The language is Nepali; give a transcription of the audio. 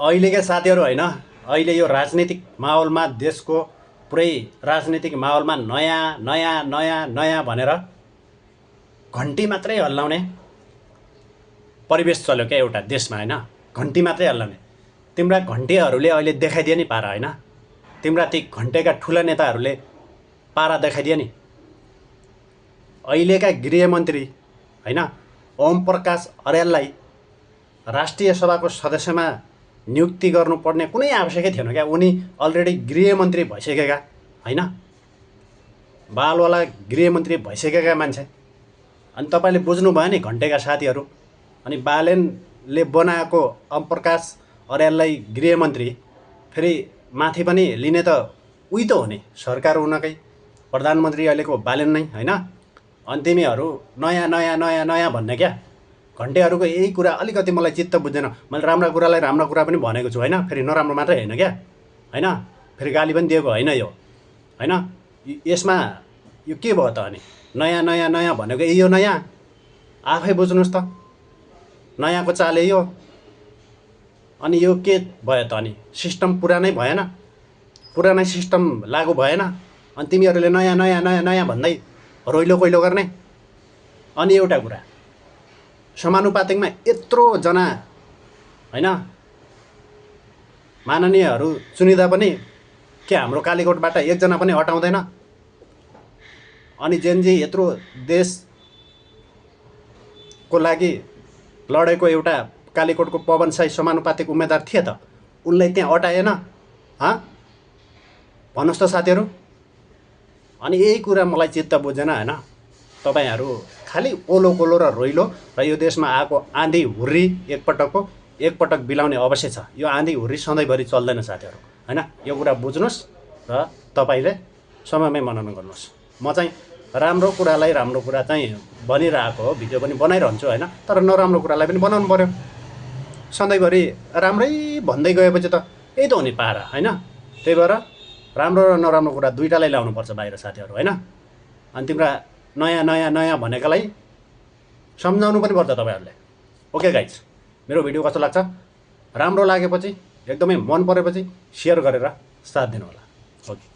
अहिलेका साथीहरू होइन, अहिले यो राजनीतिक माहौलमा देशको पुरै राजनीतिक माहौलमा नयाँ नयाँ नयाँ नयाँ भनेर घन्टी मात्रै हल्लाउने परिवेश चल्यो क्या एउटा देशमा होइन। घन्टी मात्रै हल्लाउने तिम्रा घन्टीहरूले अहिले देखाइदियो नि पारा होइन। तिम्रा ती घन्टेका ठुला नेताहरूले पारा देखाइदियो नि। अहिलेका गृहमन्त्री होइन ओम प्रकाश अर्याललाई राष्ट्रिय सभाको सदस्यमा नियुक्ति गर्नुपर्ने कुनै आवश्यकै थिएन क्या। उनी अलरेडी गृहमन्त्री भइसकेका होइन, बालवाला गृहमन्त्री भइसकेका मान्छे। अनि तपाईँले बुझ्नुभयो नि घन्टेका साथीहरू। अनि बालेनले बनाएको ओम प्रकाश अर्याललाई गृहमन्त्री फेरि माथि पनि लिने त उही त हो नि, सरकार हुनकै प्रधानमन्त्री अहिलेको बालेन नै होइन। अनि तिमीहरू नयाँ नयाँ नयाँ नयाँ भन्ने क्या। घन्टेहरूको यही कुरा अलिकति मलाई चित्त बुझ्दैन। मैले राम्रा कुरालाई राम्रो कुरा पनि भनेको छु होइन, फेरि नराम्रो मात्रै होइन क्या होइन, फेरि गाली पनि दिएको होइन यो होइन। यसमा यो के भयो त? अनि नयाँ नयाँ नयाँ भनेको यो नयाँ आफै बुझ्नुहोस् त, नयाँको चाले यो। अनि यो के भयो त? अनि सिस्टम पुरानै भएन, पुरानै सिस्टम लागु भएन। अनि तिमीहरूले नयाँ नयाँ नयाँ नयाँ भन्दै रोइलो कोइलो गर्ने। अनि एउटा कुरा, समानुपातिकमा यत्रोजना होइन माननीयहरू चुनिँदा पनि के हाम्रो कालीकोटबाट एकजना पनि हटाउँदैन? अनि जेनजी यत्रो देशको लागि लडेको एउटा कालीकोटको पवन साई समानुपातिक उम्मेदवार थिए त, उनलाई त्यहाँ हटाएन? भन्नुहोस् त साथीहरू। अनि यही कुरा मलाई चित्त बुझेन होइन। तपाईँहरू खालि ओलो कोलो र रोइलो र यो देशमा आएको आँधी हुर्री एकपटक बिलाउने अवश्य छ। यो आँधी हुर्री सधैँभरि चल्दैन साथीहरू होइन। यो कुरा बुझ्नुहोस् र तपाईँले समयमै मनन गर्नुहोस्। म चाहिँ राम्रो कुरालाई राम्रो कुरा चाहिँ भनिरहेको हो, भिडियो पनि बनाइरहन्छु होइन। तर नराम्रो कुरालाई पनि बनाउनु पऱ्यो। सधैँभरि राम्रै भन्दै गएपछि त यही त हो नि पारा होइन। त्यही भएर राम्रो र नराम्रो कुरा दुइटालाई ल्याउनुपर्छ बाहिर साथीहरू होइन। अनि तिम्रा नयाँ नयाँ नयाँ भनेकालाई सम्झाउनु पनि पर्छ तपाईँहरूले। ओके गाइज, मेरो भिडियो कस्तो लाग्छ? राम्रो लागेपछि एकदमै मन परेपछि सेयर गरेर साथ दिनु होला। ओके।